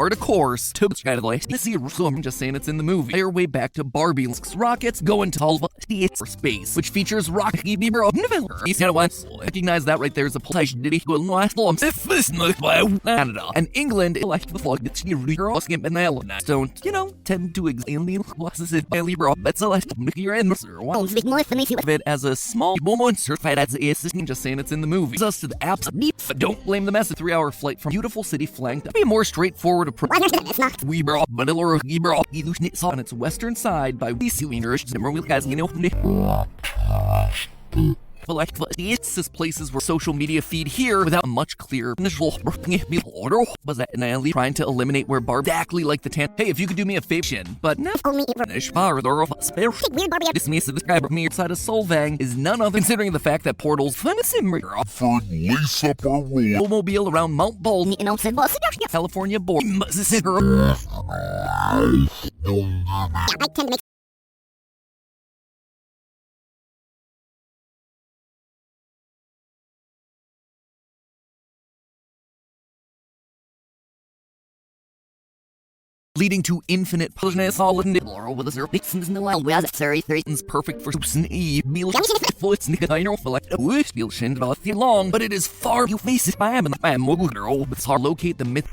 Art, of course, to I'm just saying it's in the movie. Our way back to Barbie's rockets going to all for space, which features Rocky Bieber of November. Recognize that right there is a Canada. And England elect the flag that she don't, tend to examine classes in Libra, but select your answer. It as a small moment certified as assisting, just saying it's in the movie. Us to the apps. Don't blame the mess. A 3-hour flight from beautiful city flanked to be a more straightforward approach. We brought Manila on its western side by This places where social media feed here without much clear visual. Was that trying to eliminate where Barbie exactly like the Hey, if you could do me a favor, but no. Dismiss the describer me outside of Solvang is none other considering the fact that portals lace up our mobile around Mount Bold, California border. Leading to infinite puzzleness all in the Laurel with a serpixins in the wild west Sari Threaten's perfect for Susan E. Meal Foot's Nicotino for like a wish feel shinned about the long, but it is far you face it by and the man will girl, but hard locate the myth.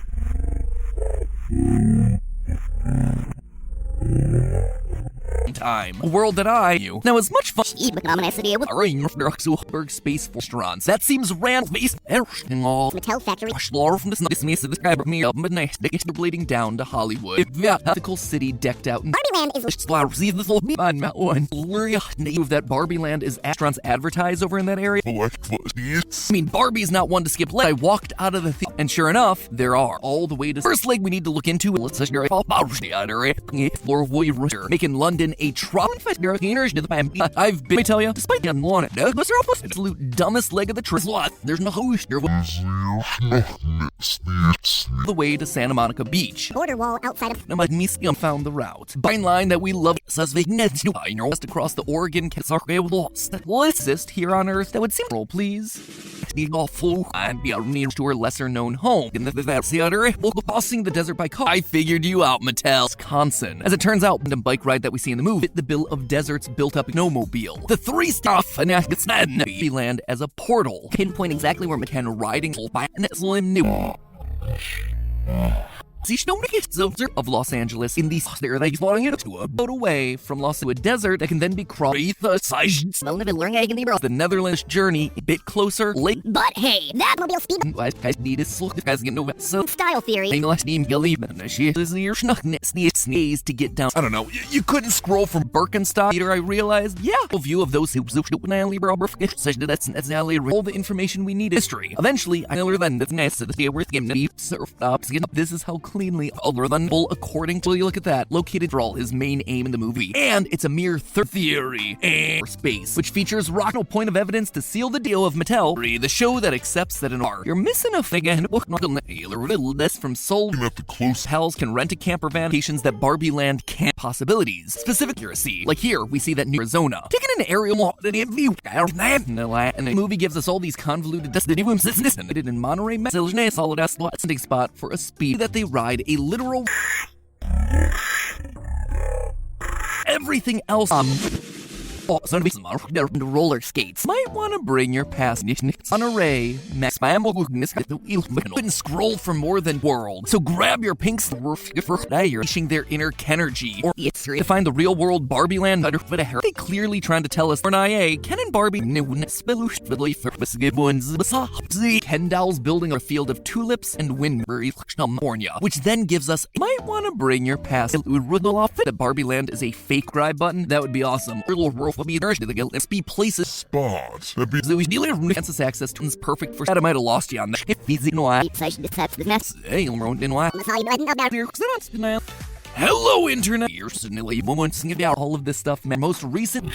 Time. A world that now as much fun space restaurants. That seems random based Mattel Factory from the dismiss the describer me up midnight bleeding down to Hollywood. Ethical city decked out in Barbie Land is that Barbie Land is restaurants advertised over in that area. I mean, Barbie's not one to skip leg. I walked out of the theater, and sure enough, there are all the way to first leg we need to look into. Let's making London a I've been, I tell you, despite the unwanted, absolute dumbest leg of the trip. There's no host. The way to Santa Monica Beach. Border wall outside of Museum found the route. Bine line that we love says just across the Oregon will exist here on Earth that would seem roll, please. And be near to her lesser known home. In crossing the desert by car. I figured you out, Mattel. Wisconsin. As it turns out, the bike ride that we see in the movie fit the bill of deserts built up snowmobile. The 3-star Barbie Land as a portal. Pinpoint exactly where McKenna riding by Slim New. Of Los Angeles in the boat away from Los to a desert that can then be crossed. The Netherlands journey a bit closer. But hey, that mobile speed. Style theory. To get down. I don't know. You couldn't scroll from Birkenstock. Later, I realized, a view of those who all the information we need. History. Eventually, I learned that this is how cleanly other than full according to look at that located for all his main aim in the movie, and it's a mere theory and space which features no point of evidence to seal the deal of Mattel, the show that accepts that you're missing a thing and this from Seoul at the close hells can rent a camper van locations that Barbie Land can't possibilities specific accuracy like here we see that in Arizona taking an aerial and the movie gives us all these convoluted destinations in Monterey solid ass landing spot for a speed that they ride a literal everything else roller skates. Might want to bring your past on array. Max couldn't scroll for more than world. So grab your pinks for unleashing their inner Kenergy. Or to find the real world Barbie Land they clearly trying to tell us for an IA Ken and Barbie Ken dolls building a field of tulips and Windbury, California, which then gives us might want to bring your past that Barbie Land is a fake drive button. That would be awesome. SP places spots. Kansas access to is perfect for I might have lost you on that. Hello, Internet. You're suddenly moments about all of this stuff. Most recent.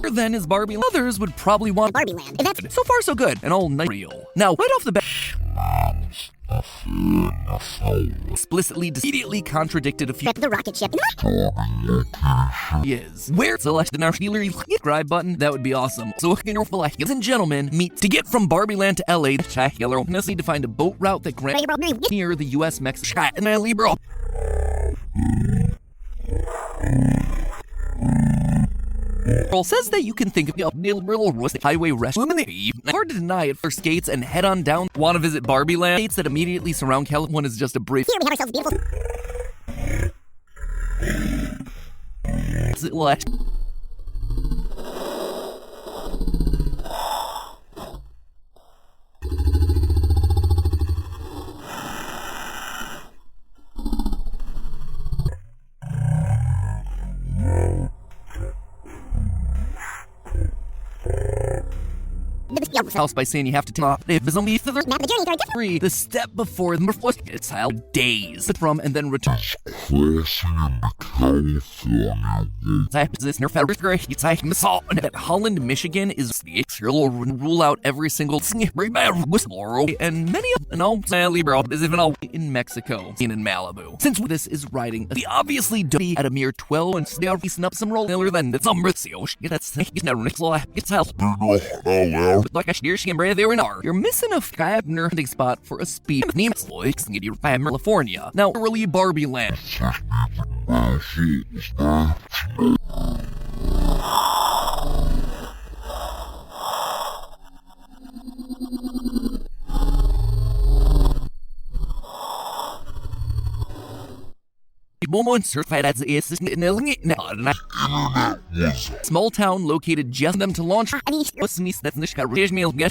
Then is Barbie. Others would probably want Barbie Land. So far, so good, and all nice real. Now, right off the bat. explicitly immediately contradicted a few The rocket ship. is. Where select the subscribe button? That would be awesome. So, ladies and gentlemen, meet to get from Barbie Land to LA. Need to find a boat route that grants near the U.S. Mexico. Says that you can think of the highway rescue. Hard to deny it for skates and head on down. Want to visit Barbie Land? States that immediately surround California. One is just a brief. Here we have ourselves a beautiful. House by saying you have to top if the zombie further Map the journey to our different. free the step before the first it's how days from and then return. This near it's like that Holland, Michigan is the will rule out every single whistleblower and many of is even all in Mexico and in Malibu. Since this is riding the obviously dirty at a mere 12 and they are facing up some roll than the Sombricio. That's it's help. Like a steer shimmer there in our. You're missing a landing spot for a speed name Sloix in California. Now, really Barbie Land. Small town located just them to launch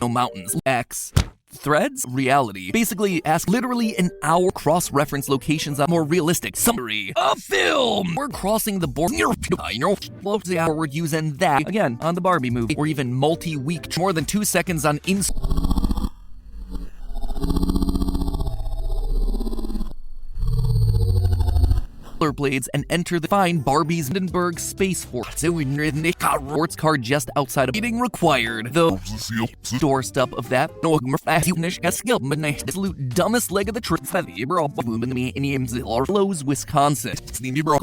mountains. X threads reality basically ask literally an hour cross-reference locations on more realistic summary a film. We're crossing the border float the hour using that again on the Barbie movie or even multi-week more than 2 seconds on blades and enter the fine Barbie's Hindenburg Space Force. Sports car just outside of meeting required. The doorstep of that absolute dumbest leg of the trip. Lowe's, Wisconsin.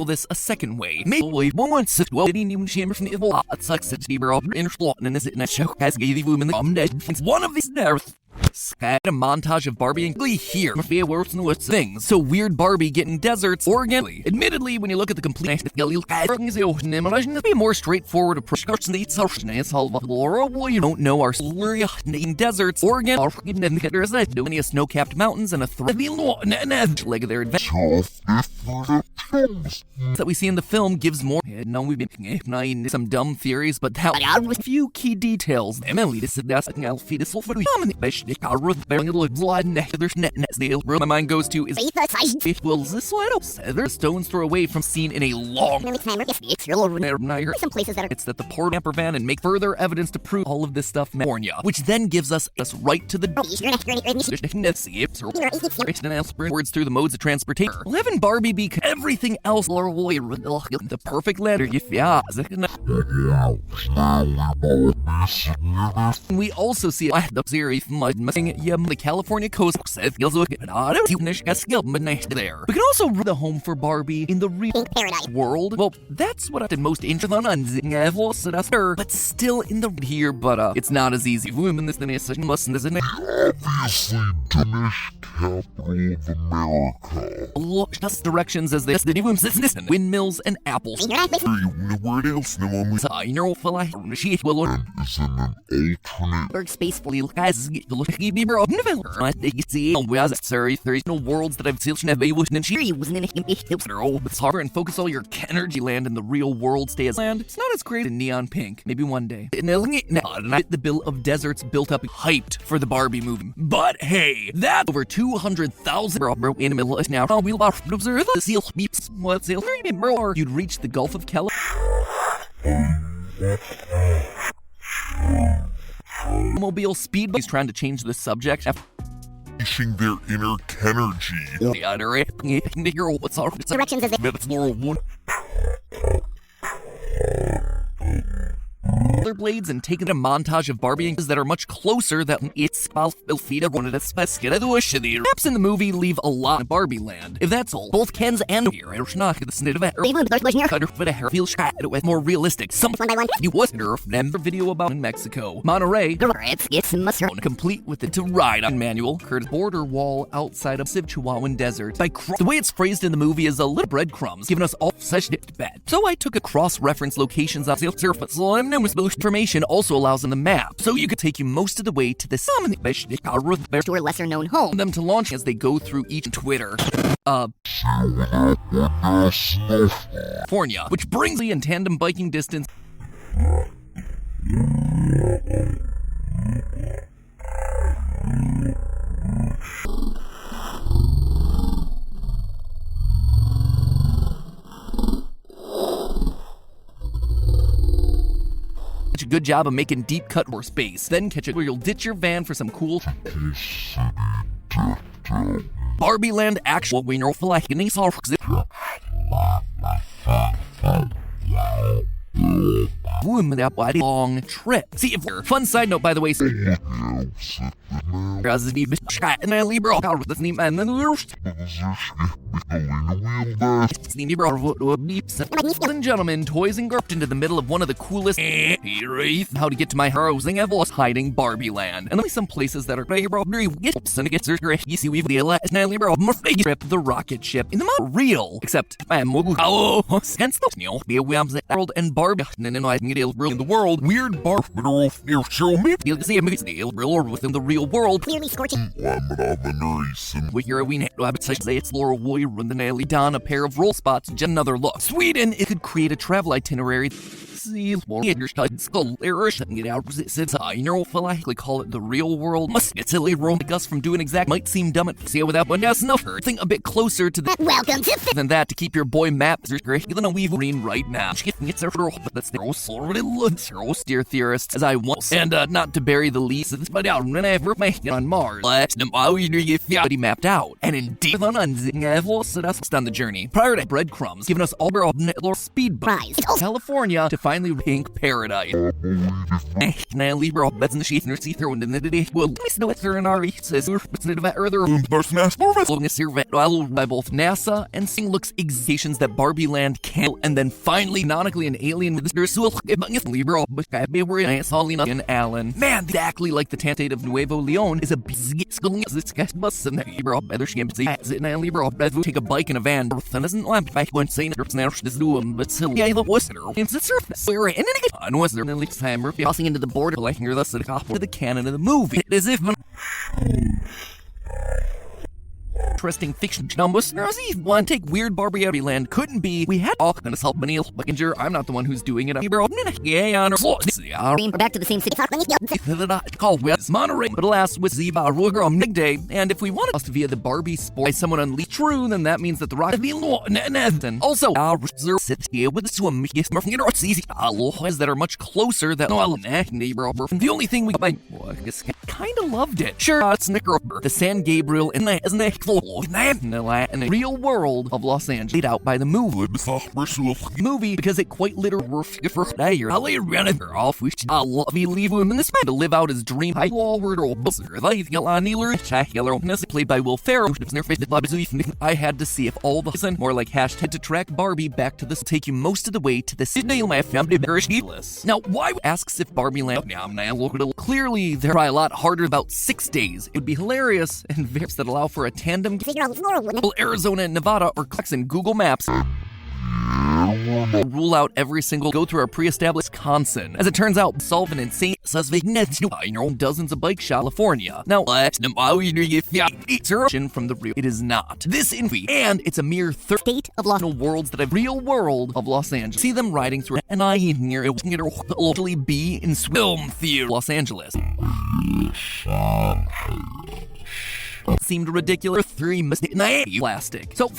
This a second way. Maybe once it well didn't chamber from the sucks to be in and is it in a show as gave the woman the one of these there. A montage of Barbie and Glee here. Things. So weird Barbie getting deserts organically. Admittedly, when you look at the complete be more straightforward approach. You don't know our slurry deserts, Oregon, doing snow-capped mountains and a leg of their adventure that we see in the film gives more. No, we've been some dumb theories, but how a few key details. Emily, this is my mind goes to is will this the stone's throw away from seen in a long some places that are it's that the poor camper van and make further evidence to prove all of this stuff California, which then gives us right to the words through the modes of transportation. 11 Barbie be everything else the perfect letter we also see the series the California coast feels there. We can also read the home for Barbie in the real paradise world. Well, that's what I did most interesting on but still in the here, but it's not as easy. Women this obviously Danish capital of America. Look, just directions as they windmills and apples. Word else no I know for like she will is in an alternate space for you guys there's no worlds that I've seen and she was in it's harder and focus all your energy land in the real world stay as land. It's not as great in neon pink. Maybe one day. The bill of deserts built up hyped for the Barbie movie. But hey, that over 200,000 in the middle now. We'll observe the seal beeps. What seal? You'd reach the Gulf of California. Mobile speed is trying to change the subject. Unleashing their inner energy. The other what's our directions as they floral one. rollerblades and taken a montage of Barbie that are much closer than its maps in the movie leave a lot of Barbie Land. If that's all, both Ken's and here are not the snit of it. With more realistic. Some you wasn't a video about in Mexico. Monterey, complete with the ride on manual, Curtis border wall outside of Chihuahuan Desert. The way it's phrased in the movie is a little breadcrumbs, giving us all such bad. So I took a cross-reference locations on the surface. Information also allows on the map, so you could take you most of the way to the summit to a lesser-known home. Them to launch as they go through each Twitter. California, which brings me in tandem biking distance. A good job of making deep cut or space. Then catch it where you'll ditch your van for some cool Barbie Land actual we know for like any sort that long trip. See if we're fun side note by the way. Ladies and gentlemen, toys and girls into the middle of one of the coolest how to get to my housing I've lost hiding Barbie Land. And only some places that are the rocket ship in the real, except against the world and Barbie in the world. Weird Barbie within the real world. Clearly scorching. With your wee say it's Laura Woy run the Nelly Don a pair of roll spots, just another look. Sweden, it could create a travel itinerary. See, skull irish and get out. Since I know, likely call it the real world. Must get silly roam us from doing exact might seem dumb at see without one that's enough. Think a bit closer to the welcome to than that to keep your boy maps even though we've green right now. It's a but that's the steer theorists as I want and not to bury the lease but out whenever on Mars. Already mapped out and indeed on the journey prior to breadcrumbs giving us all our speed prize California to finally pink paradise. Now Libra bets in the sheath and see through and the day will miss no ether and our says about earlier by both NASA and Sing looks exations that Barbie Land can't and then finally canonically an alien with this Libra but and Alan. Man, exactly like the Tantate of Nuevo Leon is a busy bus and Libra better she and Libra take a bike in a van and isn't lamp back when saying this doom but still yeah the listener it's the surface we're in it was there nearly time crossing into the border like near the to the canon of the movie it is if interesting fiction numbers. One take weird Barbie Land couldn't be. We had all kind of help Neil Buckinger. I'm not the one who's doing it. Yeah, we're back to the same city. Called West Monterey, but alas, with Ziba Ruger on Big Day. And if we wanted us to via the Barbie sport, someone unleashed true, then that means that the rocket be Nathan. Also, our sit here with the swim that are much closer than the only thing we kind of loved it. Sure, Snicker, the San Gabriel, and the real world of Los Angeles laid out by the movie because it quite literally off which I love you leave him in this man to live out his dream high forward or played by Will Ferrell. I had to see if all the more like hashtag to track Barbie back to this take you most of the way to the Sydney family now why asks if Barbie Land clearly they're a lot harder about 6 days. It would be hilarious and various that allow for a tandem Arizona and Nevada or clicks in Google Maps rule out every single go through our pre-established Wisconsin. As it turns out, solve an insane dozens of bike shop California. Now, from the real, it is not. This infy, and it's a mere state of Los worlds that have real world of Los Angeles. See them riding through, and I near it will locally be in film theater Los Angeles. Seemed ridiculous. 3 plastic. So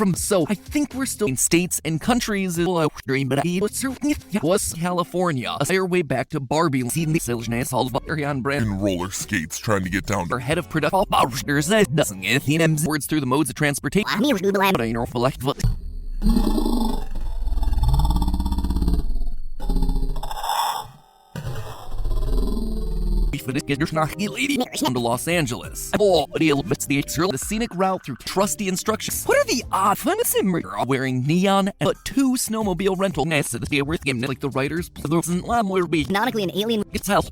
I think we're still in states and countries but was California. A fair way back to Barbie in roller skates trying to get down our head of production words through the modes of transportation. but it gets not lady to Los Angeles. Oh, it's the scenic route through trusty instructions. What are the odd fun wearing neon but 2 snowmobile rental nests to worth game like the writers Canonically an alien. it's health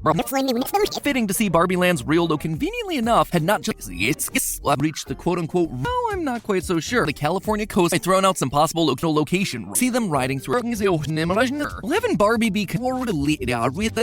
fitting to see Barbie Land's real, though conveniently enough had not just reached the quote-unquote I'm not quite so sure the California coast by throwing out some possible location. See them riding through Eleven Barbie be or if we have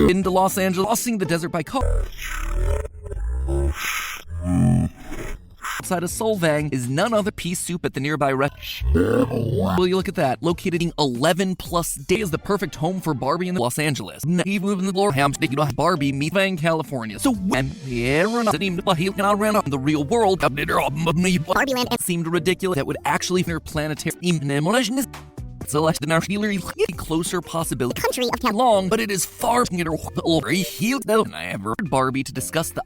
into Los Angeles, crossing the desert by car. Outside of Solvang is none other pea soup at the nearby Will you look at that? Located in 11 plus days, the perfect home for Barbie in Los Angeles. Even moving the floor, Barbie meet in California. So when the real world, Barbie Land seemed ridiculous that would actually near planetary Celeste and our closer possibility country of long, but it is far from I have heard Barbie to discuss the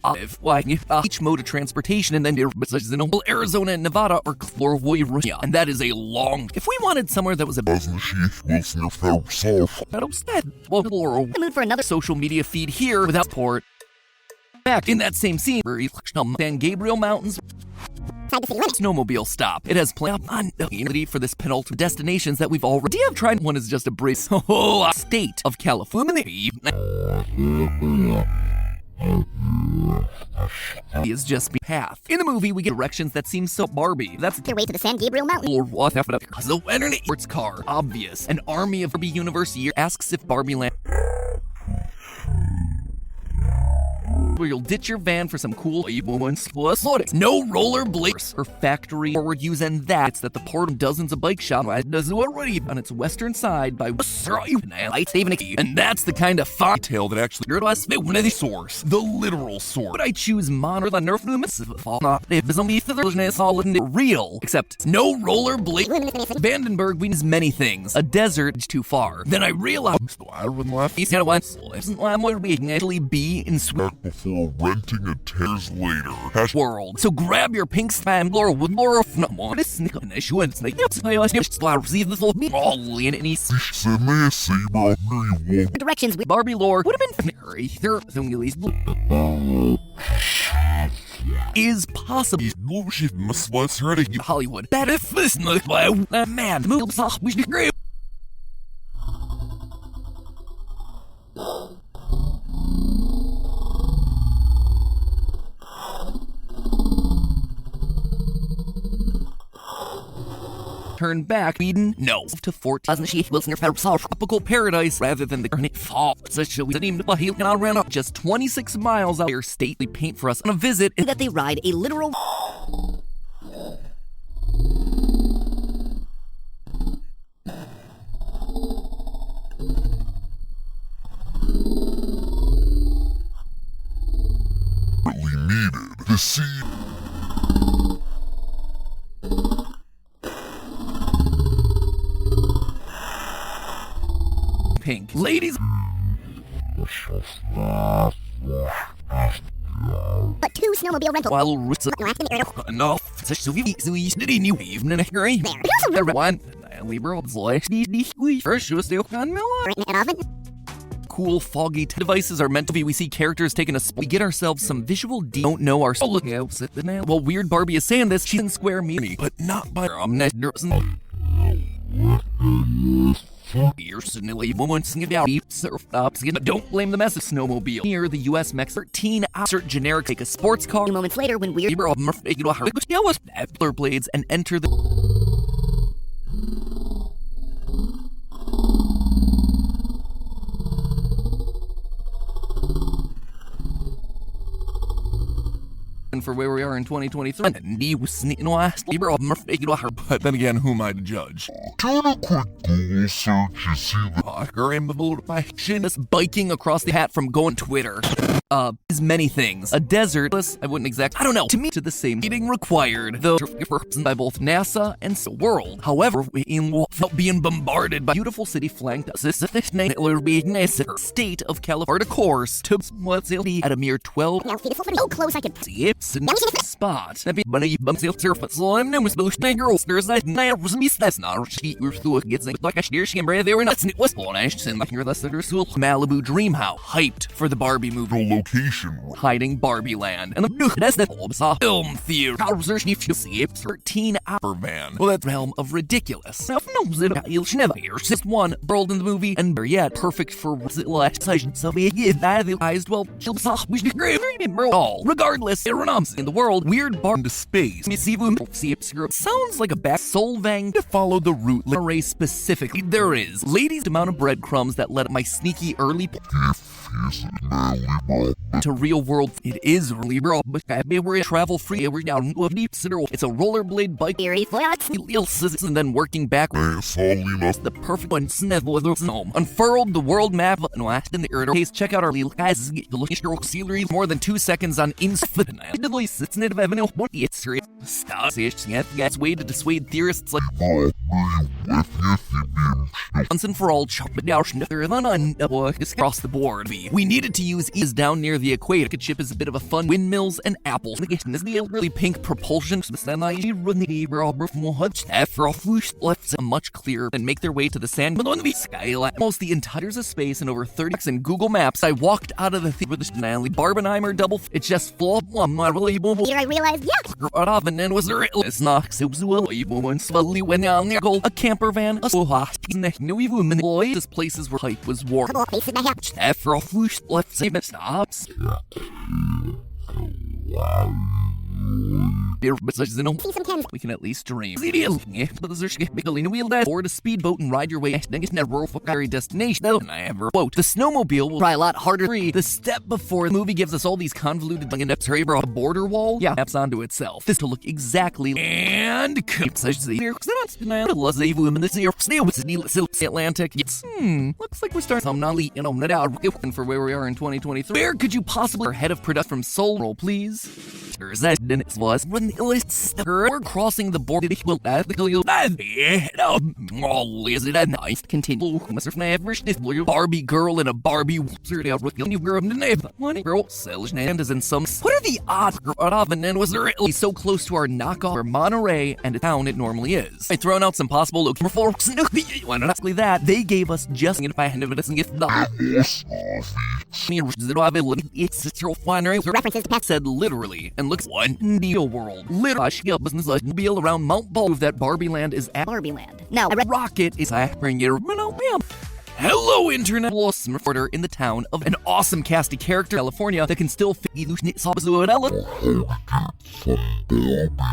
each mode of transportation and then such as in Arizona and Nevada or California, and that is a long. If we wanted somewhere that was a mood for another social media feed here without port. Back in that same scene, San Gabriel Mountains. Snowmobile stop. It has planned on for this penultimate destinations that we've already have tried. One is just a brief state of California. Is just be path. In the movie, we get directions that seem so Barbie. That's their way to the San Gabriel Mountain. Or whatever. So, sports car. Obvious. An army of Barbie University asks if Barbie Land. Where you'll ditch your van for some cool no roller blades or factory forward use, and that's that the port of dozens of bike shops does already on its western side by and that's the kind of fun Tale that actually the source, the literal source. But I choose Monor the Nerf real, except no roller blade. Vandenberg means many things. A desert is too far. Then I realized he's gonna want actually be in before renting a tears later. World. So grab your pink spambler with more of no more. This sneak on issue and snake. Receive this will be all in any directions with Barbie lore would have been is possible. Hollywood. That if this man moves off, we should agree. Turn back, Eden? No. To 14 tropical paradise rather than the garnet fall. Just 26 miles out here state they paint for us on a visit and that they ride a literal needed to see pink. Ladies. But 2 snowmobile rental. While enough. There. One. Cool foggy devices are meant to be. We see characters taking a we get ourselves some visual don't know our well, weird Barbie is saying this, she's in square me, but not by don't blame the mess of snowmobile. Here, the U.S. Mex 13 generic take a sports car. 2 moments later, when weird blades and enter the. For where we are in 2023. But then again, who am I to judge? Turn a quick Google search, you see the biking across the hat from going Twitter. is many things. A desert, I wouldn't exactly, I don't know, to me, to the same meeting required, though by both NASA and world. However, without being bombarded by beautiful city flanked state of California course to what's at a mere 12 Now see this little so close I could see it spot. That be money bumps the surface. So I'm no most girls. There's that was me that's not she through it gets like a steer she can they were nuts and it was Spanish and like your lesser Malibu Dream House hyped for the Barbie movie. The location. Hiding Barbie Land. And that's the film theater. Research if you see it 13-hour van. Well, that's realm of ridiculous. Now, you'll never hear just one world in the movie, and better yet, perfect for last session. So we get that the eyes well, we should remember all. Regardless, aeronautics in the world, weird bar into space. Sounds like a back Solvang to follow the route array specifically. There is ladies amount of breadcrumbs that let my sneaky early to real world. It is really bro, but we're travel free. We're down deep. It's a rollerblade bike. And then working backwards. The perfect one. Unfurled the world map. In the case, check out our little guys. Series more than 2 seconds on Instagram. It's way to dissuade theorists like once and for all, across the board. We needed to use is down near the equator. The ship is a bit of a fun windmills and apples. Is the really pink propulsion? Much clearer and make their way to the sand. Almost the entires of space in over 30 seconds in Google Maps. I walked out of the theater with the Stanley Barbenheimer double. It's just flop. Here I realized, yeah. And then was there it's not slowly went down there. A camper van. This places where hype was warm. After a whoosh left stops. We can at least dream. Board a speedboat and ride your way to a destination. And I ever quote, the snowmobile will try a lot harder. The step before the movie gives us all these convoluted a border wall. Yeah, maps onto itself. This to look exactly and Atlantic. Yes. Looks like we're starting some not out for where we are in 2023. Where could you possibly head of production from Soul Roll, please? That Dennis was when we're crossing the border. Is it a nice continue? Barbie girl in a Barbie girl sells and is in some. What are the odds? And was there at least so close to our knockoff or Monterey and a town it normally is? I thrown out some possible locations for honestly that they gave us just if I hadn't doesn't get the References to said literally and looks one deal world. Literally business like mobile around Mount Bull that Barbie Land is at Barbie Land. No, a rocket is bring your Hello, Internet Lost reporter in the town of an awesome cast of character California that can still fit Ladies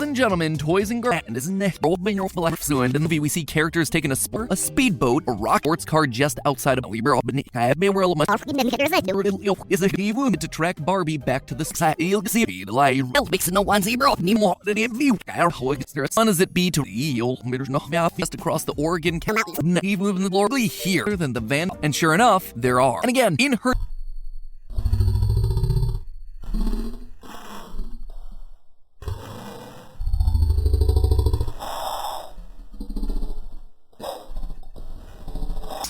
and gentlemen, toys and girls, and isn't it? In the movie, we see characters taking a speedboat, a rock sports car just outside of Libra. Is a event to track Barbie back to the side. As fun as it be to eel, just across the Oregon Canal, here than the van, and sure enough, there are. And again, in her.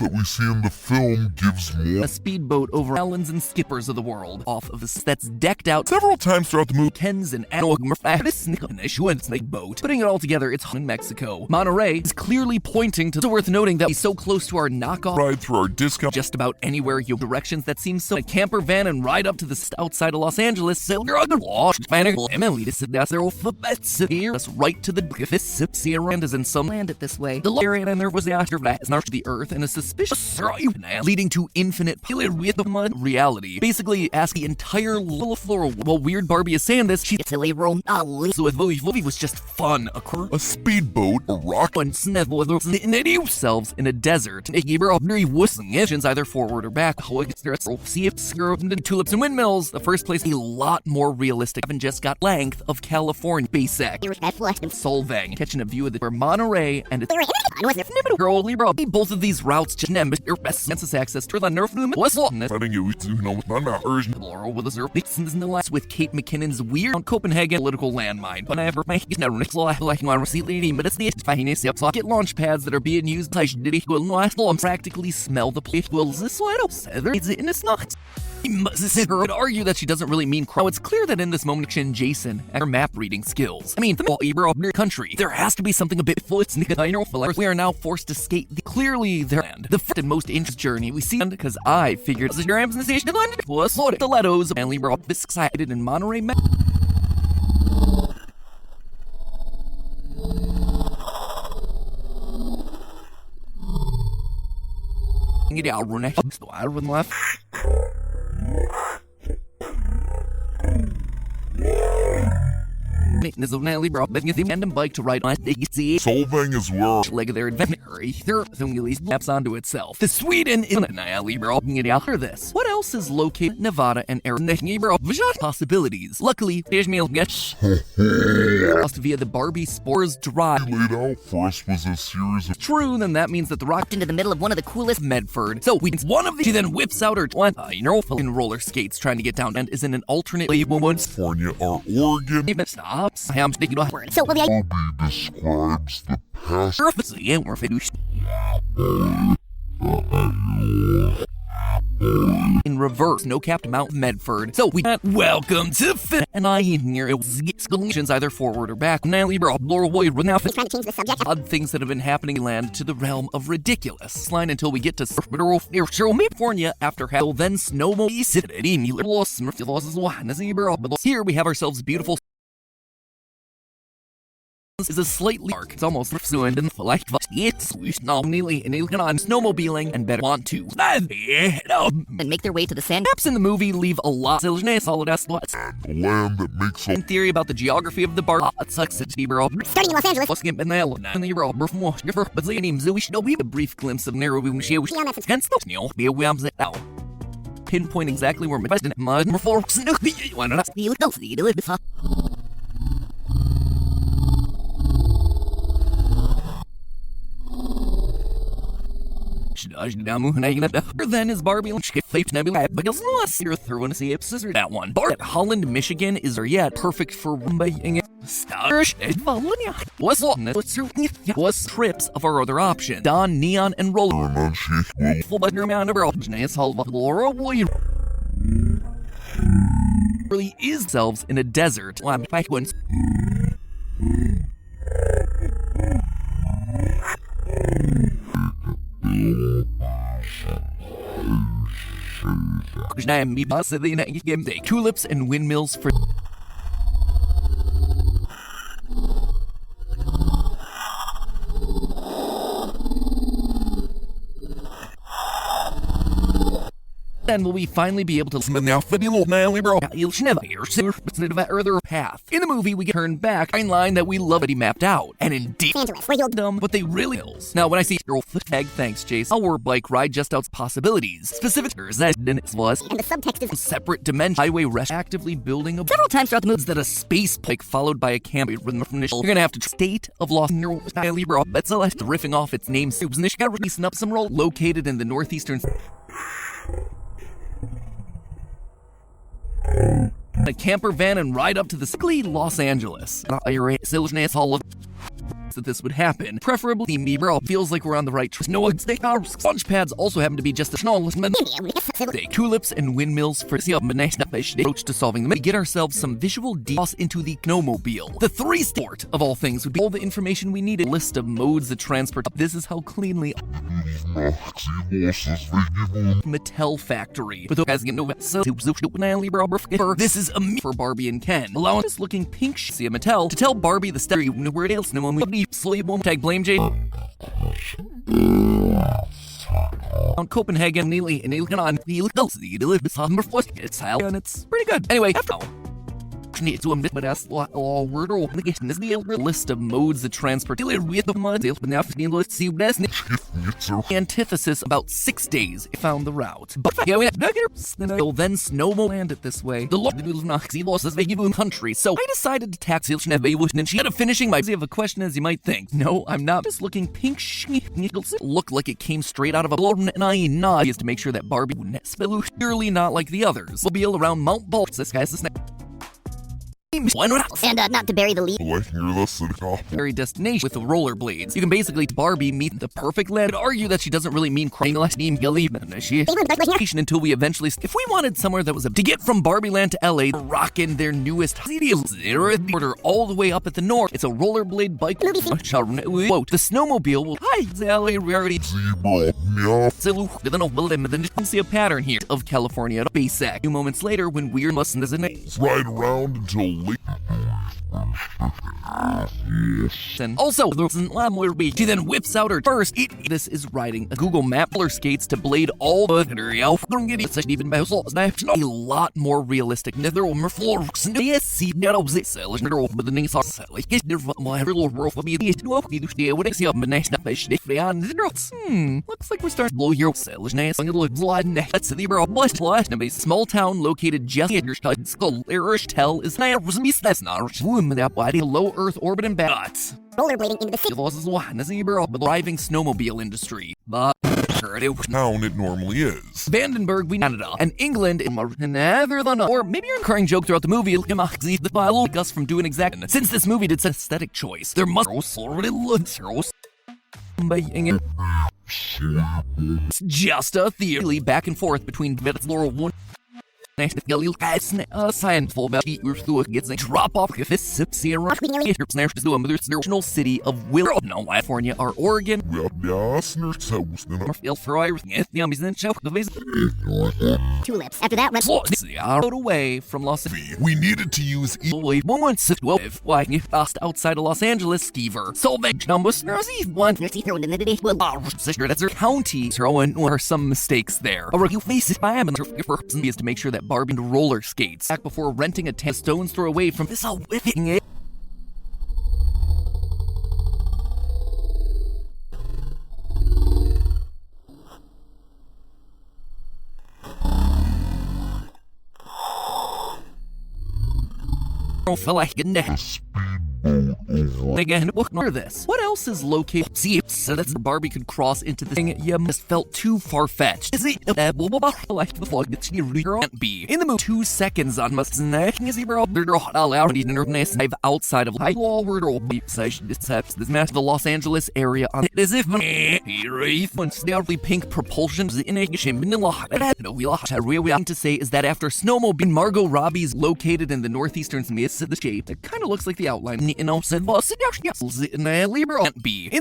That we see in the film gives more. A speedboat over islands and skippers of the world, off of a that's decked out several times throughout the movie. Tens and snake boat. Putting it all together, it's in Mexico. Monterey is clearly pointing to. It's worth noting that he's so close to our knockoff ride through our discount. Just about anywhere you directions that seems so. A camper van and ride up to the outside of Los Angeles. Emily to sit down there. Us right to the Sierra is in some land it this way. The area and there was the aftermath the earth and a suspicious leading to infinite with the mud reality. Basically, ask the entire little floor while Weird Barbie is saying this. She so with movie was just fun. A speedboat, a rock, and themselves in a desert. Either forward or back. Tulips and windmills. The first place a lot more realistic. Haven't just got length of California. Basic. Solvang catching a view of the Monterey and its girl Libra. Both of these routes just nem your best senses access to the nerf room was long. Letting you know none of urgent Laurel with a zero in the last with Kate McKinnon's weird Copenhagen political landmine. But never make no like one receipt leading, but it's the finance socket launch pads that are being used by Diddy will not practically smell the plate. Will this little it's in it's not. Her would argue that she doesn't really mean crow. It's clear that in this moment, Jason and her map reading skills. I mean, the Ebro of your country. There has to be something a bit full. We are now forced to skate clearly their land. The first and most interesting journey we see because I figured the Rams in the station of London was stilettos and Libra this excited in Monterey. Get out, run I run left. Is a Nally brought back a random bike to ride on. solving as well. Leg of their adventure. Their thing maps onto itself. The Sweden in Nally brought it out for this. What else is located in Nevada and Arizona? Possibilities. Luckily, there's meal gets lost via the Barbie Spores Drive. Laid out for us was a series of True, then that means that the rock Into the middle of one of the coolest. Medford. So we one of these. She then whips out her in roller skates trying to get down and is in an alternate woman's California or Oregon. even stops. I'm sticking to her. So will the Bobby describes the past Surface, yeah, we're finished. In reverse, no capped Mount Medford. So we welcome to Fit, and I hear exclamations either forward or back. Nally bro, Laurel Boyd, now trying to change the subject? odd things that have been happening in land to the realm of ridiculous. Line until we get to California after hell, then snowmobile. Here we have ourselves beautiful. This is a slightly dark. It's almost fluent and like it's nominally and on snowmobiling and better want to. And make their way to the sand. Maps in the movie leave a lot. the land that makes In theory about the geography of the bar, it sucks at Bro. Starting in Los Angeles. Let's get Benella now. The Euro, but the name Zooish, no, we have a brief glimpse of narrow hence the snow. Be aware of it now. Pinpoint exactly where my best mud more folks. Why not? You go see the live. Then is Barbie Fate Nebula because unless you're throwing a see scissor that one. Bart Holland, Michigan is there yet perfect for buying it. Was trips of our other options. Don, Neon, and Roller. Full button amount of nice Laura Boyd. Really is themselves in a desert. Tulips and windmills for then will we finally be able to now other path. In the movie, we get turned back in line that we love already mapped out. And indeed, Angeles, where you'll them, but they really is. Now, when I see your tag, thanks, Chase, our bike ride just outs possibilities. Specific that was and the subtext is separate dimension highway rest actively building a several times throughout the movie that a space bike followed by a camp from initial. You're gonna have to state of Los Libra Betzelest riffing off its name soups and releasing up some roll located in the northeastern. A camper van and ride up to the sickly Los Angeles. That this would happen. Preferably, me bro feels like we're on the right track. No, sponge pads also happen to be just the smallest tulips and windmills for the approach to solving them. We get ourselves some visual details into the snowmobile. The three sport of all things would be all the information we needed. List of modes of transport. This is how cleanly Mattel factory. But guys get no so this is a for Barbie and Ken. Allowing this looking pink see a Mattel to tell Barbie the story where it is no one we slave won't tag blame Jade. On Copenhagen, nearly and on it's pretty good. Anyway, after all. to a but as all word or is the list of modes of transport. With the mud, let's see antithesis about 6 days found the route. But they'll then snowball land it this way. The Lord losses they give country, so I decided to tax instead of finishing my of a question as you might think. No, I'm not just looking pink look like it came straight out of a blown and I nod is to make sure that Barbie clearly not like the others. We'll be around Mount Balch. This guy's the And not to bury the lead. very destination with the rollerblades. You can basically Barbie meet the perfect land. I'd argue that she doesn't really mean crying until we eventually, if we wanted somewhere that was to get from Barbie Land to LA, rocking their newest order all the way up at the north. It's a rollerblade bike. Quote, the snowmobile will LA rarity. Then you see a pattern here of California basic. A few moments later, when weird must Ride around until late. And also, she then whips out her first. This is riding a Google Map roller skates to blade all the even a lot more realistic. Looks like we're starting to blow your small town located just Tell is low Earth orbit and bats. Rollerblading into the city. The thriving snowmobile industry. Town it normally is. Vandenberg, Canada, and England, or maybe you're incurring joke throughout the movie. The file us from doing exactly. Since this movie did such aesthetic choice, there must it's just a theory back and forth between Laurel 1. Science about gets a drop off if this original city of Willow, California, or Oregon. Tulips. After that, out away from Los Angeles. We needed to use outside of Los Angeles, Skeever. So big numbers. That's her county. There are some mistakes there. You face it by is to make sure that Barbie and roller skates back before renting a stone's throw away from this all whipping it. Feel like getting this. Again, this. What else is located? See, so that Barbie could cross into the thing. You just felt too far-fetched. Is it like the fog that she can't be in the mood 2 seconds on must snack? Is he outside of high wall word or this match the Los Angeles area on it as if pink propulsion in a to say is that after Snowmobile, Margot Robbie's located in the northeastern midst of the shape. It kind of looks like the outline. In the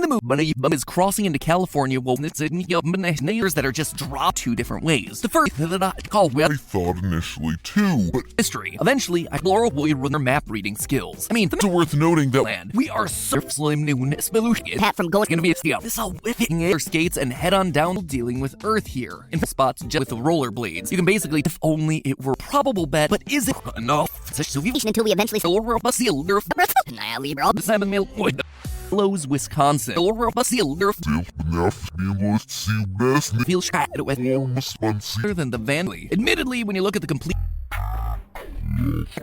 move, but is crossing into California. Well, it's that are just dropped 2 different ways. The first that I thought initially too, but history. Eventually, I Laurel will run their map reading skills. I mean, it's worth noting that land. We are slim new Pat from going gonna be a steal. This all whipping air skates and head on down dealing with Earth here in spots just with the rollerblades. You can basically, if only it were probable bet, but is it enough? Until we eventually Lowe's, Wisconsin. Feels better than the Vanley. Admittedly, when you look at the complete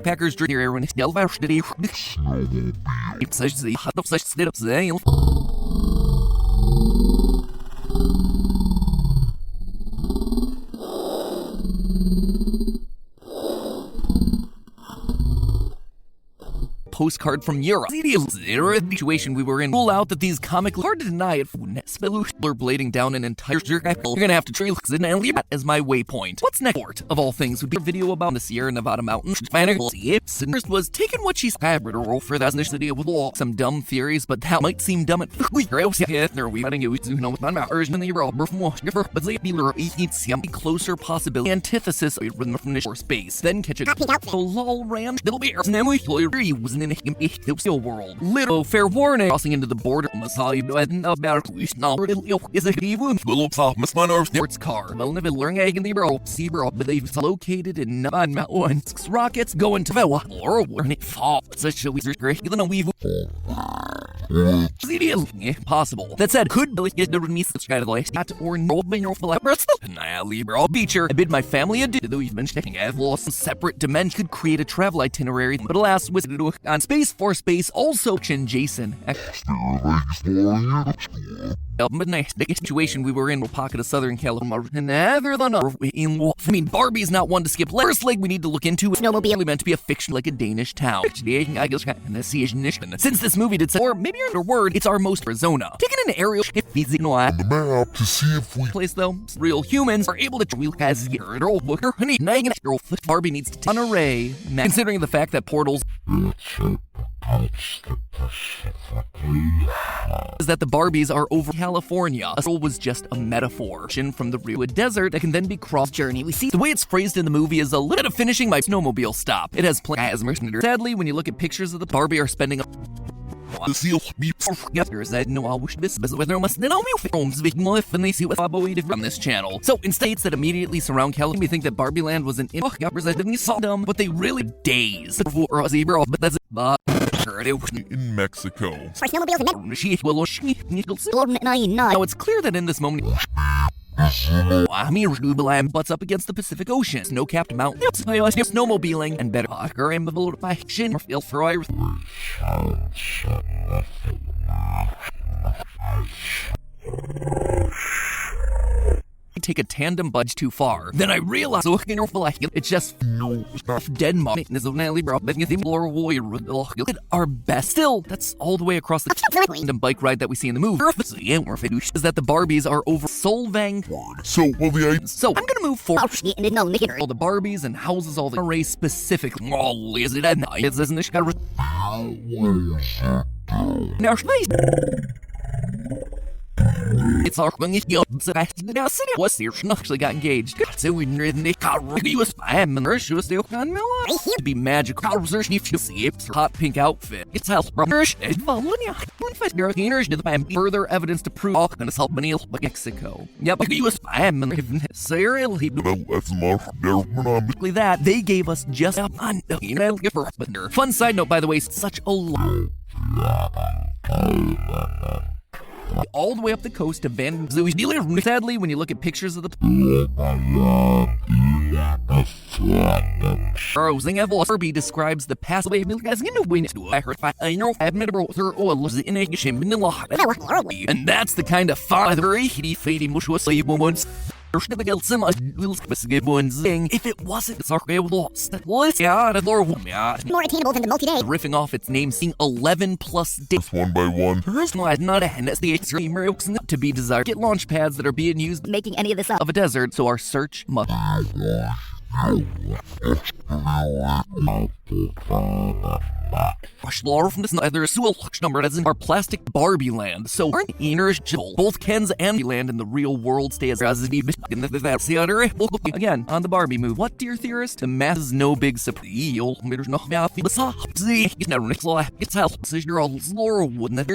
Packers drink your air when it's postcard from Europe. The situation we were in rule out that these comically hard to deny it. Blading down an entire jerk. You're gonna have to trail that as my waypoint. What's next? Of all things would be a video about the Sierra Nevada mountains. First was taking what she's roll for that initiative with some dumb theories, but that might seem dumb at we letting you know with my version in the but the closer possibility antithesis from the space. Then catch a lol ram. It'll be was in in a still world. Little fair warning, crossing into the border. Is a even sports car. They've located in mountains. Rockets going to or when it falls. Such a wizard than a weave. Possible. That said, could get the release or no Libra Beecher. I bid my family adieu, though we've been checking as lost separate dimensions could create a travel itinerary, but alas, was on Space for Space also Chin Jason. Midnight, the situation we were in, a pocket of Southern California, and other than Barbie's not one to skip. First leg we need to look into is snowmobile meant to be a fiction like a Danish town. Since this movie did, or maybe your word, it's our most Arizona. Taking an aerial on the map to see if we place though, real humans are able to wheel as Barbie needs to on array. Considering the fact that portals is that the Barbies are over California. A soul was just a metaphor from the Rio Desert that can then be crossed journey. We see the way it's phrased in the movie is a little bit of finishing my snowmobile stop. It has plasma. Sadly, when you look at pictures of the Barbie are spending the seal that no, I wish this was there must know me films and they see what from this channel. So in states that immediately surround California, we think that Barbie Land was an representing Sodom, but they really days for a zebra, but that's in Mexico. Now it's clear that in this moment butts up against the Pacific Ocean, snow-capped mountains, snowmobiling, and better action feel for take a tandem budge too far. Then I realized it's just Denmark our best. Still, that's all the way across the tandem bike ride that we see in the movie. Is that the Barbies are over Solvang. So I'm gonna move forward. All the Barbies and houses all the array specifically. Is it now? It's our was here actually got engaged. So we was to be magical. Hot pink outfit. It's health further evidence to prove all gonna help Mexico. Yep, he was that they gave us just fun side note, by the way, such a all the way up the coast to Van Zooey. Sadly, when you look at pictures of the Barbie describes the pathway as in a win to and that's the kind of father fady mush was a woman's. If it wasn't more attainable than the multi-day. Riffing off its name, seeing 11 plus days. One by one. Not a hen, that's the extreme to be desired. Get launch pads that are being used making any of this up of a desert, so our search must. From this other number as in our plastic Barbie land. So aren't both Ken's and land in the real world stay as again on the Barbie move. What, dear theorist? The math is no big surprise.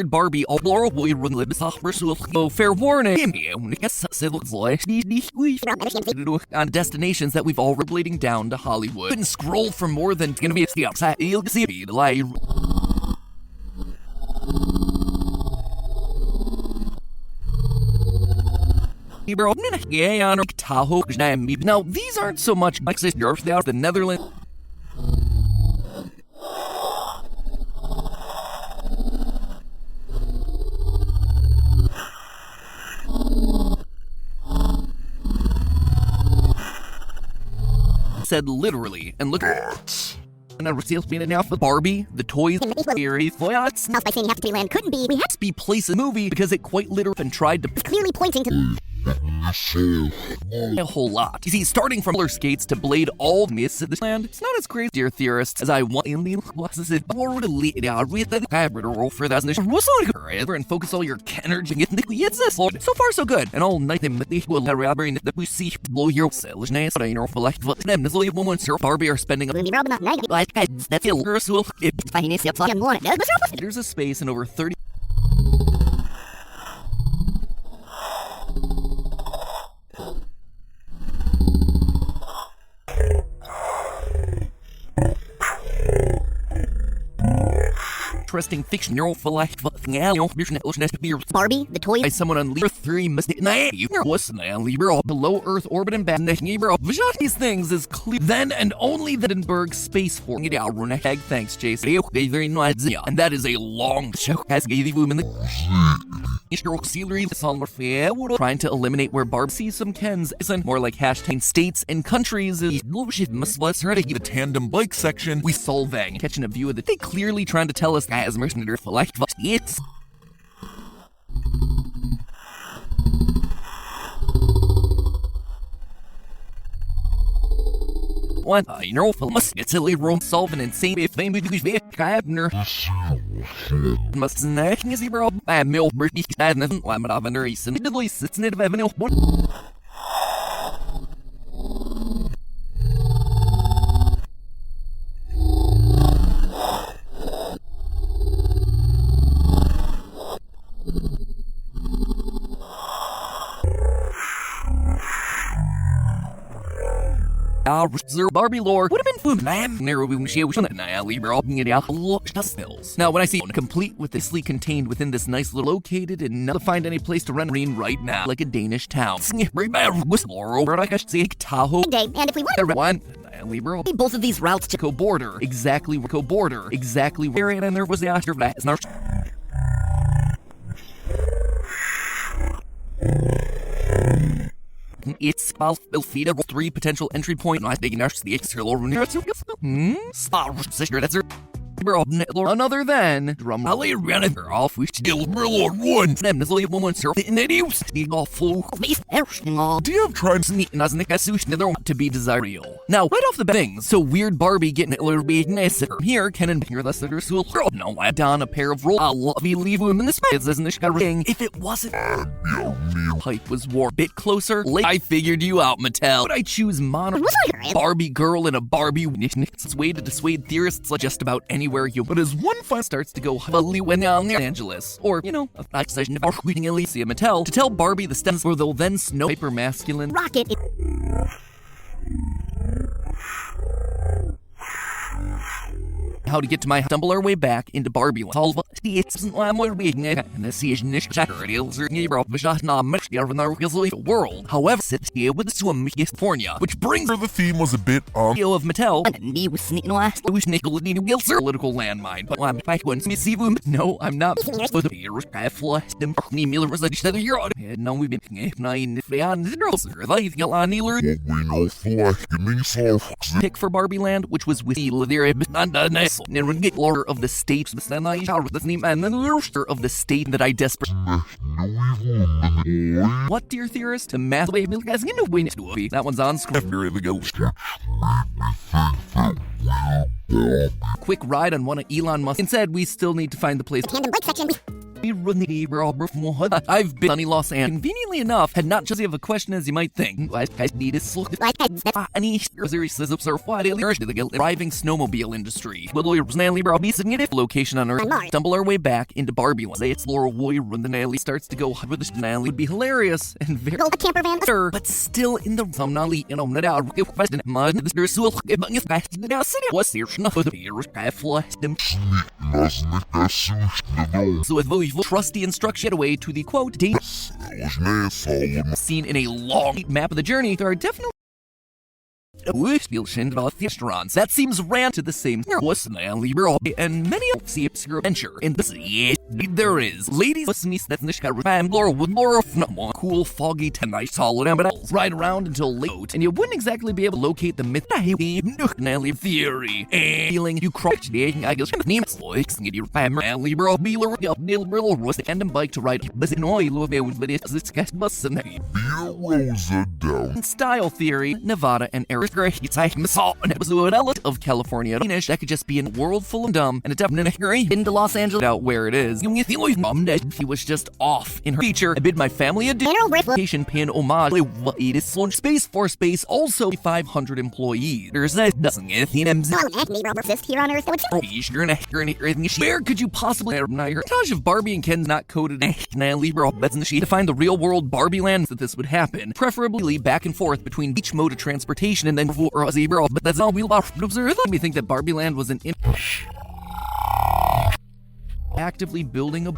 Barbie fair warning on destinations that we've all bleeding down to Hollywood. Couldn't scroll for more than gonna be the outside. You'll see the light. Now, these aren't so much like the Netherlands. Said literally, and look at and now for Barbie, the toys theory, by saying you have to land couldn't be. We had to be place a movie because it quite literally and tried to clearly pointing to A whole lot. You see, starting from roller skates to blade all miss at this land, it's not as crazy, dear theorists, as I want in the classes it forward to lead out with the hybrid roll for that and focus all your energy in the so far so good. And all night they will that we see blow your cells nice I know for like what them is only one sir Barbie are spending that's there's a space in over 30 interesting fiction for life Barbie, the toy. by someone on Libra 3 mistake was Libra below Earth orbit and back these things is clear then and only the Edinburgh Space Force thanks Jason and that is a long show as gave the woman the trying to eliminate where Barb sees some Kens isn't more like hashtag states and countries is the Tandem bike section. we solving catching a view of they clearly trying to tell us as mercenary for like it's one I know for must get silly room solving and same if they would be Abner must snack is bro I milk British nothing I'm not having a reason the voice it's not having a Barbie lore would have been food. Now, when I see one complete with this contained within this nice little located and not to find any place to run green right now, like a Danish town. Day, and if we want both of these routes to co-border, exactly where and there was the after that. It's feed up 3 potential entry point. Not big enough to the external. Another than drum off we still Lord one them is only one surf in the news the all flow Do you have tried to be desired. Now, right off the bat things, so weird Barbie getting a little bit nice here can and here that's the school no I down a pair of roll I'll love you leave him in the space isn't this ring if it wasn't pipe was war bit closer I figured you out Mattel but I choose mono Barbie girl and a Barbie it's way to dissuade theorists like just about anywhere you but as one fun starts to go heavily when down near Angeles or you know a nice session about reading Alicia Mattel to tell Barbie the stems where they'll then snow hyper masculine rocket how to get to my stumble our way back into Barbie land. World. However, sits here with Swim California, which brings the theme was a bit of Mattel. Political landmine, but I'm back once me see them. No, I'm not. No, we've been pick for Barbie Land, which was with the of the state of the state that I desperately what dear theorist the math that one's on quick ride on one of Elon Musk instead we still need to find the place tandem bike section I've been sunny Los Angeles. Conveniently enough, had not just of a question as you might think. Driving snowmobile industry. Location on Earth. Stumble our way back into Barbie Land. They explore run the Nelly starts to go with the Nelly would be hilarious and very camper van but still in the Somnali you know not out question mud the sul what's here so with trusty instruction away to the quote date seen in a long map of the journey there are definitely Spielchen about restaurants. That seems ran to the same and many of the adventure in this there is. Ladies with more cool foggy tonight solid ambulance ride around until late, and you wouldn't exactly be able to locate the myth theory. And feeling you crossed I guess names like your family bro tandem bike to ride but it's this guest bus and Rosa down. style theory, Nevada and Arizona saw an episode of California finish that could just be a world full of dumb and a definite into Los Angeles out where it is. He was just off in her feature. I bid my family a vacation pin homage. It is launch Space Force Space, also 500 employees. There's that doesn't get here on Earth. Where could you possibly montage of Barbie and Ken's not coded to find the real world Barbie land that this would happen, preferably back and forth between each mode of transportation and then but that's all we'll observe. Let me think that Barbie land was an actively building a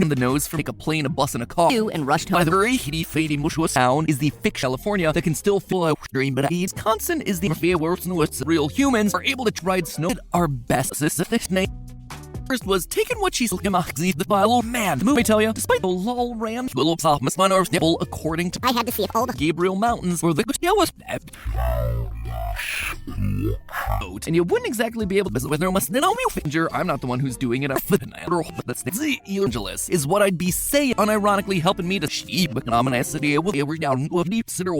the nose for take a plane, a bus, and a car. And rushed By the very fading town is the fake California that can still fly dream, but Wisconsin is the worst real humans are able to ride snow at our best. First was taking what she's the file man. The movie tell you, despite the lol ran according to I had to see if all the Gabriel Mountains were the was and you wouldn't exactly be able to visit with her unless I'm not the one who's doing it. That's the Angeles is what I'd be saying, unironically helping me to sheep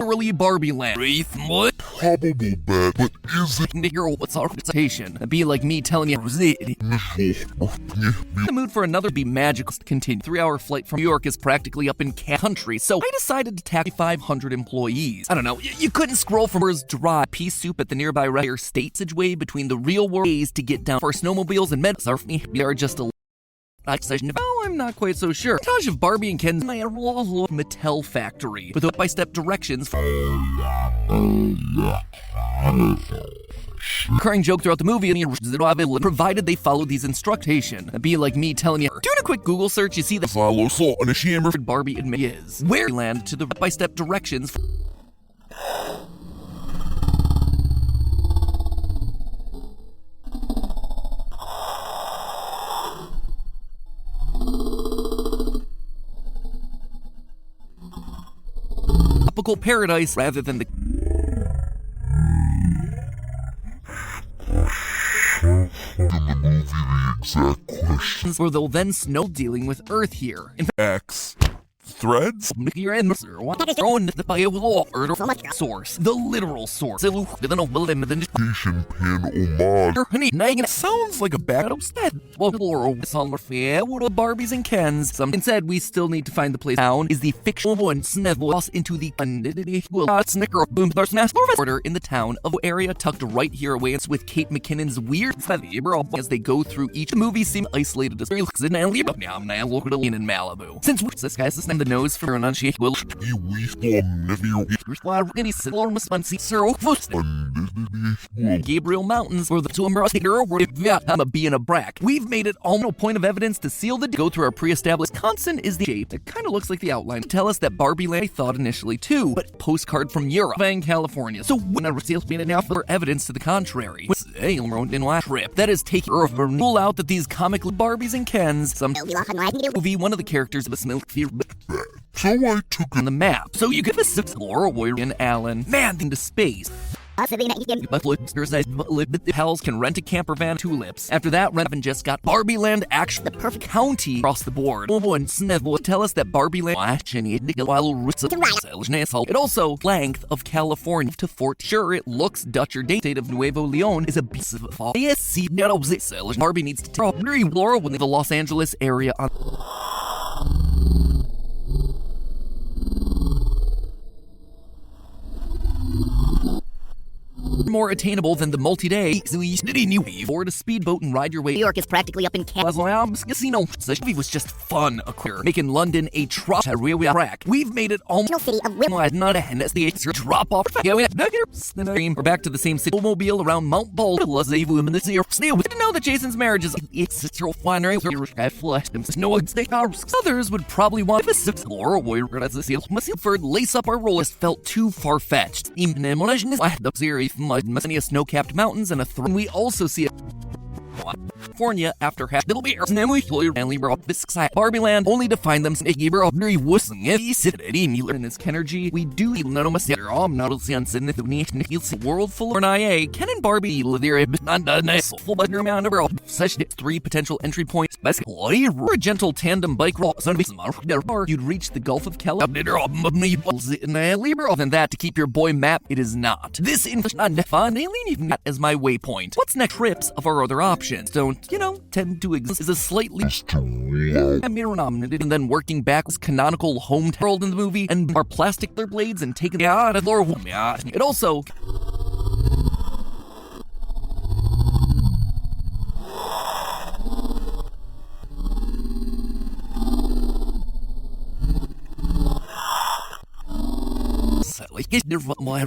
early Barbie land. What? Probable bet, but is it What's our reputation? It'd be like me telling you the mood for another be magical. Continue 3-hour flight from New York is practically up in country, so I decided to tack 500 employees. I don't know, you couldn't scroll from Burrs Drive, pea soup at the nearby Rare State way between the real world days to get down for snowmobiles and med surf. They are just a oh, I'm not quite so sure. Montage of Barbie and Ken's Mattel factory with step-by-step directions. Recurring joke throughout the movie, provided they follow these instructions. It'd be like me telling you, doing a quick Google search, you see that Barbie is where land to the step-by-step directions. Tropical paradise rather than the exact questions where they'll then snow dealing with Earth here. In fact, X threads? Your answer. Source. The literal source. Vacation pin homage. Sounds like a battle set. Barbies and Kens. Something said we still need to find the place. Town is the fictional one lost into the snicker boom order in the town of area tucked right here away with Kate McKinnon's weird as they go through each movie seem isolated as in Malibu. Since this guy's the nose for enunciate will Gabriel Mountains or the Tumbra being a brack. We've made it all no point of evidence to seal the go through our pre-established Wisconsin is the shape that kind of looks like the outline to tell us that Barbie Land thought initially too, but postcard from Europe and California. So when I received now for evidence to the contrary. Trip that is taking rule out that these comic Barbies and Kens some movie one of the characters of a smell So I took on the map, so you could explore Warrior and Allen man into space. But pals can rent a camper van, tulips. After that, Revan just got Barbie Land actually the perfect county across the board. And Smith will tell us that Barbie Land it also length of California to Fort. Sure, it looks Dutch or state of Nuevo Leon is a piece of fall. Barbie needs to tell Laura when the Los Angeles area on. more attainable than the multi-day or to speedboat and ride your way. New York is practically up in Casino. The movie was just fun, making London a track. We've made it almost city of women. not a hand. That's the drop off. We're back to the same city mobile around Mount Bald. Didn't know that Jason's marriage is winery. Others would probably want to explore for lace up our rollers felt too far-fetched. Snow-capped mountains and a throne. We also see California after half little beer Barbie Land only to find them in his Kennergy. We do world full of IA. Ken and Barbie such 3 potential entry points. For a gentle tandem bike roll, you'd reach the Gulf of California. Than that to keep your boy map, it is not. This fun alien as my waypoint. What's next? Trips of our other options don't, tend to exist is a slightly and then working back was canonical home world in the movie and our plastic their blades and taking it out of the it also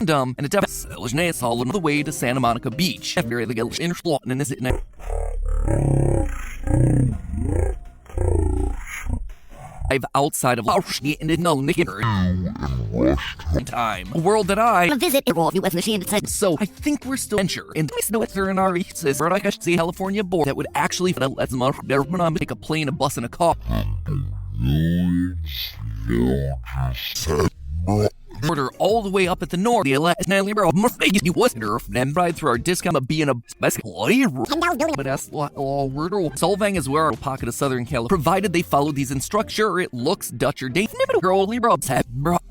dumb and it's all the way to Santa Monica Beach. Outside of time, a world that I visit. So I think we're still venture in the California border that would actually take a plane, a bus, and a car. Border all the way up at the north. The you wasn't and ride through our discount of being a but that's Solvang is where our pocket of Southern California, provided they follow these instructions. Sure, it looks Dutch or Dave.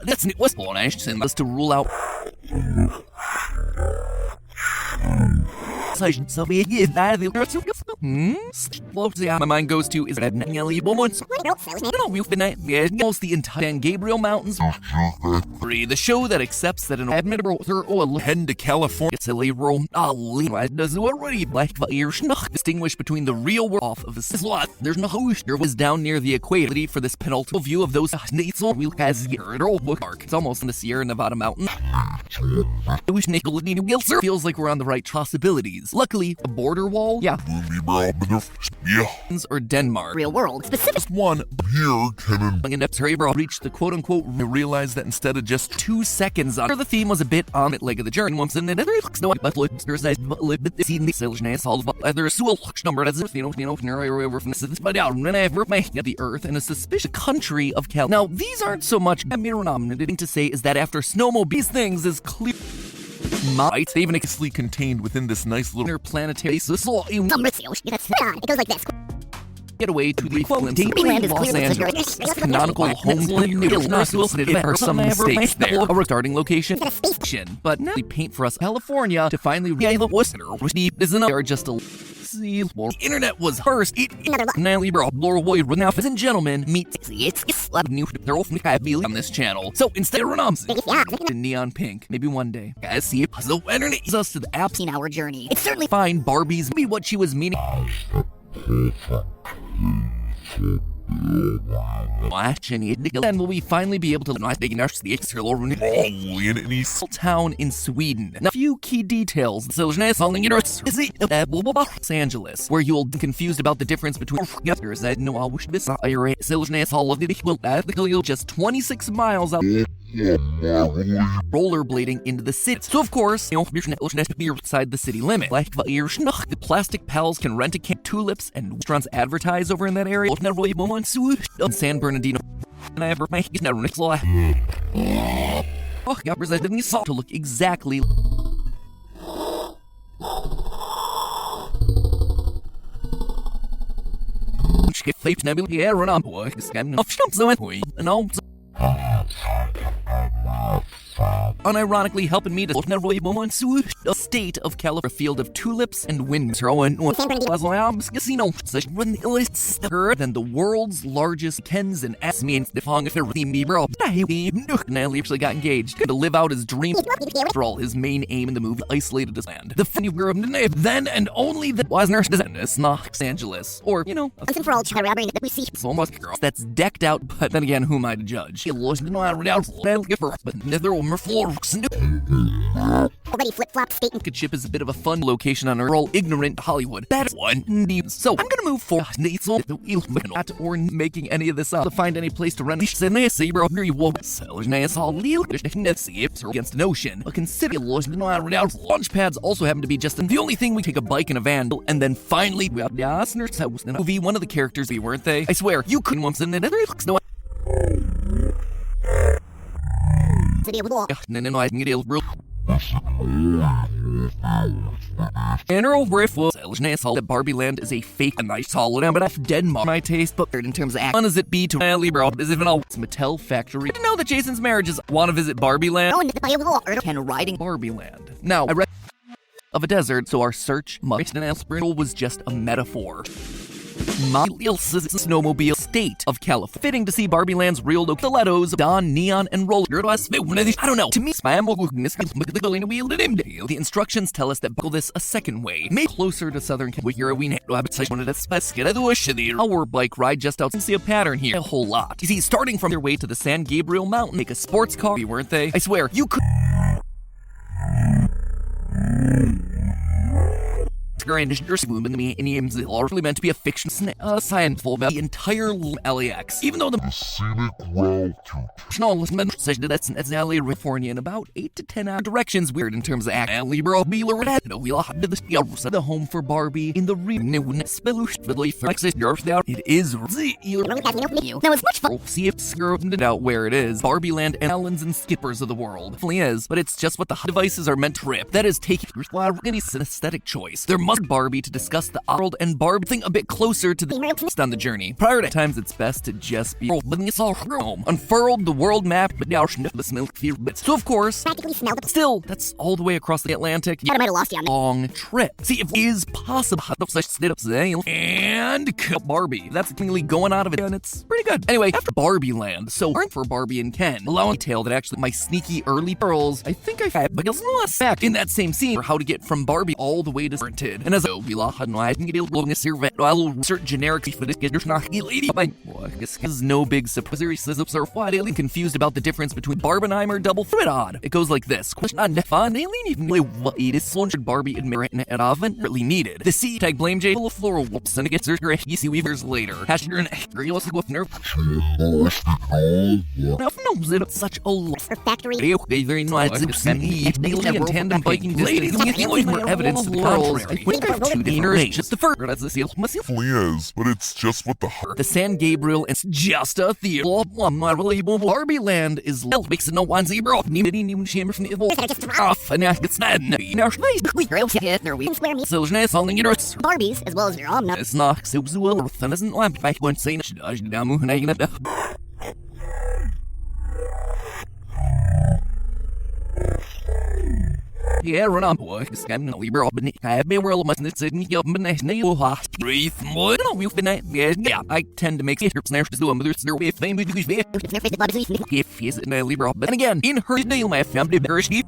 That's it was to rule out. My mind goes to is that almost the entire San Gabriel Mountains. The show that accepts that an admirable heading to California does already distinguish between the real world off of the slot. There's no there was down near the equator for this penultimate view of those it's almost in the Sierra Nevada mountain. Feels like we're on the right possibilities. Luckily, a border wall, or Denmark. Real world specific. One here can reach the quote-unquote. I realized that instead of just 2 seconds on the theme was a bit on it leg of the journey. Once in the the earth and a suspicious country of Cal. Now these aren't so much to say is that after snowmobile, these things is clear. Might even easily contained within this nice little interplanetary it goes like this. Get away to the Los Angeles. Canonical homeland there are some mistakes there. A starting location, but now they paint for us California to finally are just a the internet was first. Ladies and gentlemen, meet on this channel. So instead of in neon pink, maybe one day, guys, see it. So internet is us to the apps. Our journey. It's certainly fine. Barbie's be what she was meaning. And will we finally be able to the town in Sweden? Now, a few key details. Los Angeles, where you'll be confused about the difference between just 26 miles out. Rollerblading into the city. So of course, outside the city limit. The plastic pals can rent a tulips and restaurants advertise over in that area. San Bernardino. To look exactly. unironically helping me to never once a state of California field of tulips and winds. Casino such than the world's largest Kens and S means the fong if me bro. Nelly actually got engaged to live out his dream. After all, his main aim in the movie isolated his land. The funny girl then and only the Wasner is Los Angeles, or Once and for all, that we see. almost girl that's decked out, but then again, who am I to judge? Already flip-flop state. Rocket ship is a bit of a fun location on Earth. All ignorant Hollywood. That's one. So I'm gonna move forward. Not or making any of this up to find any place to rent. Against an ocean. A considerable launch pads also happen to be just the only thing. We take a bike and a van, and then finally we have the movie. One of the characters, weren't they? I swear, you couldn't once in it. No. General Riff will that Barbie Land is a fake and nice solid but F Denmark my taste, but in terms of fun as it be to Libra is even all Mattel factory. To know that Jason's marriage is want to visit Barbie Land. Can riding Barbie Land. Now I read of a desert, so our search was just a metaphor. Snowmobile state of California. Fitting to see Barbie Land's real stilettos, Don, Neon, and roller. I don't know. To me, the instructions tell us that buckle this a second way. Make closer to Southern California. Our bike ride just out and see a pattern here. A whole lot. You see, starting from their way to the San Gabriel Mountain, make a sports car, weren't they? I swear, you could. Largely meant to be a fiction science full about the entire LAX. Even though the scenic route says that's California in about 8 to 10 hour directions. Weird in terms of act. The home for Barbie in the it is Now it's much fun. see if scrubbed out where it is. Barbie Land and Allens and Skippers of the world. It definitely is, but it's just what the devices are meant to rip. That is taking any aesthetic choice. There must Barbie to discuss the world and Barbie thing a bit closer to the on the journey. Prior to times, it's best to just be home. Unfurled the world map, but now so of course, Practically smell the still, that's all the way across the Atlantic. I might have lost you on that. Long trip. See if it is possible. And Barbie. That's clearly going out of it, and it's pretty good. Anyway, after Barbie Land, so for Barbie and Ken, allowing tale that actually my sneaky early pearls, I think I had, but it's not fact in that same scene for how to get from Barbie all the way to Sprinted. And as a I'll insert generically for this lady. This is no big surprise. I'm confused about the difference between Barbenheimer double thread odd. It goes like this. Question on fun alien what it is Barbie admit and often really needed. The C tag blame J full of floral whoops and it gets her easy weavers later. Hashtag it's such a factory. very nice and tandem biking ladies more evidence to the contrary. Just the first that's the seal is, but it's just what the San Gabriel it's just a theater. Barbie Land is makes no one zebra off and it's not so Barbies, as well as your omna. it's not so earth and isn't lamp I won't say yeah, run on boy. This guy no we bro but I have been world must sit in your breathe more. No, we've been yeah, I tend to make it snares to do a mother's there with fame if is it my libra. But again, in her name my family better sheep.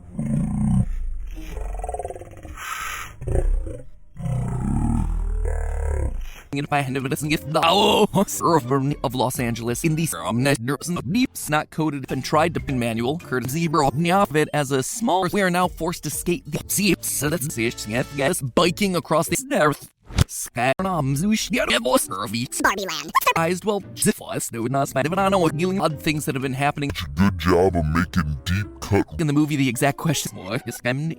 If I had never listened to the server of Los Angeles in the deep snot coated and tried to pin manual, Kurt Zebra of it as a small, we are now forced to skate the sea. So that's guys biking across the earth. Barbie Land. Well, no, not spite, but I know what dealing odd things that have been happening. Good job of making deep cut. In the movie, the exact question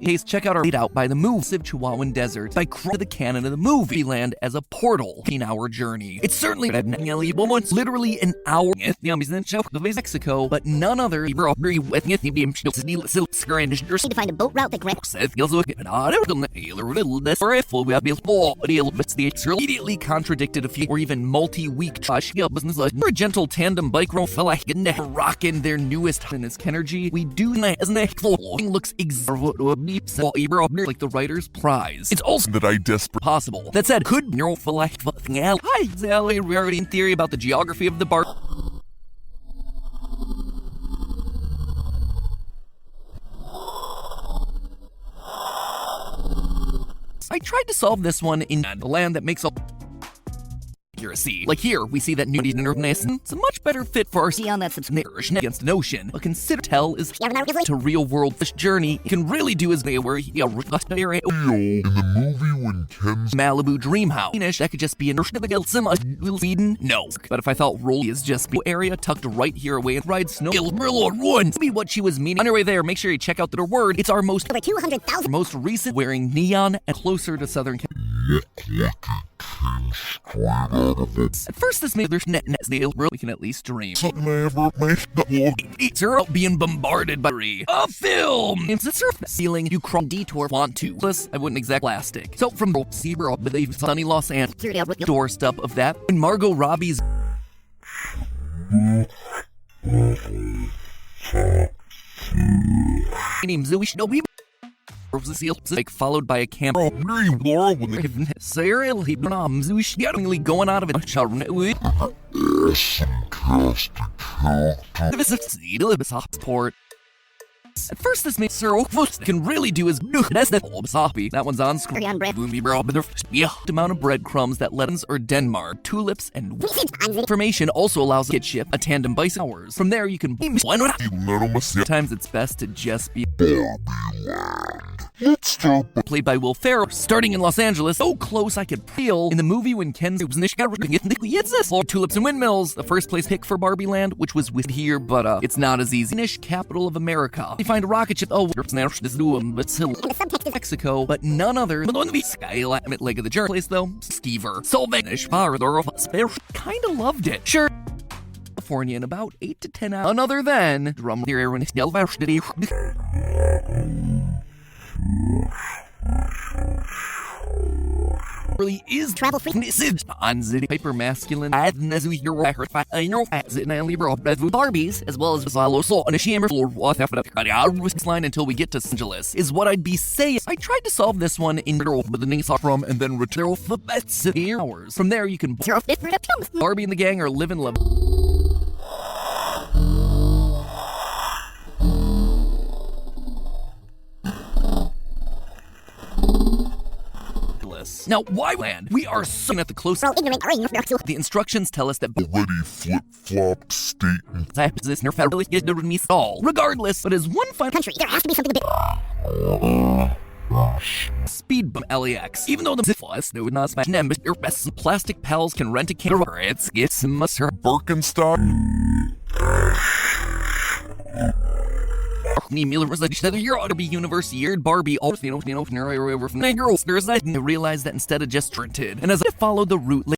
is check out our laid out by the massive Chihuahuan Desert by the canon of the movie Land as a portal in our journey. It's certainly literally an hour Mexico, but none other need to find a boat route that grants but the immediately contradicted a few or even multi-week business for a gentle tandem bike roll fella rocking their newest in his Kenergy. We do looks exactly like the writer's prize. It's also that I desperate possible. That said, could neural hi, Zally, rarity in theory about the geography of the bar. I tried to solve this one in the land that makes all accuracy. Like here, we see that nudity is a much better fit for our See on that subscription against an ocean. But consider tell is to real world fish journey. It can really do his way where he in the movie when Ken's Malibu Dream House. That could just be an Sweden. No. But if I thought Rolly is just area tucked right here away and ride snow, be what she was meaning. On your way there, make sure you check out the word. It's our most over 200,000 most recent wearing neon and closer to Southern California. At first, this made their net deal. We can at least dream. It's being bombarded by a film. It's a surf ceiling. You crawl detour want to. Plus, I wouldn't exact plastic. So from Zebra, believe sunny Los Angeles doorstep of that, and Margot Robbie's. Name Zoe Shinobi. Followed by a camera. Sarah going out of it. Sport. At first, this makes Sir can really do his that's that Obasapi. That one's on screen. Amount of breadcrumbs that Lettons or Denmark, tulips, and information also allows a kid ship a tandem bicycle hours. From there, you can sometimes it's best to just be played by Will Ferrell, starting in Los Angeles, so close I could feel in the movie when Ken's tulips and windmills, the first place pick for Barbie Land, which was with here, but it's not as easy. Capital of America. You find a rocket ship. Oh, Mexico, but none other than the Skyline leg of the journey place though. Skeever, Solvanish, kinda loved it. Sure. California in about 8 to 10 hours. None other than drum really is travel free. Hyper masculine. Barbies, as well as line until we get to Los Angeles, is what I'd be saying. I tried to solve this one in from and then return for hours. From there, you can Barbie and the gang are living Now, why land? We are so at the close. The instructions tell us that already flip-flopped statement. This federally get to me all. Regardless, but as one final Country, there has to be something speed bump LAX. Even though the Ziflas no not smash them, your best plastic pals can rent a camera. It's must her Birkenstock. Miller was like, you're ought to be universe yeared Barbie, all over from girls. There's I realized that instead of just printed. And as I followed the route,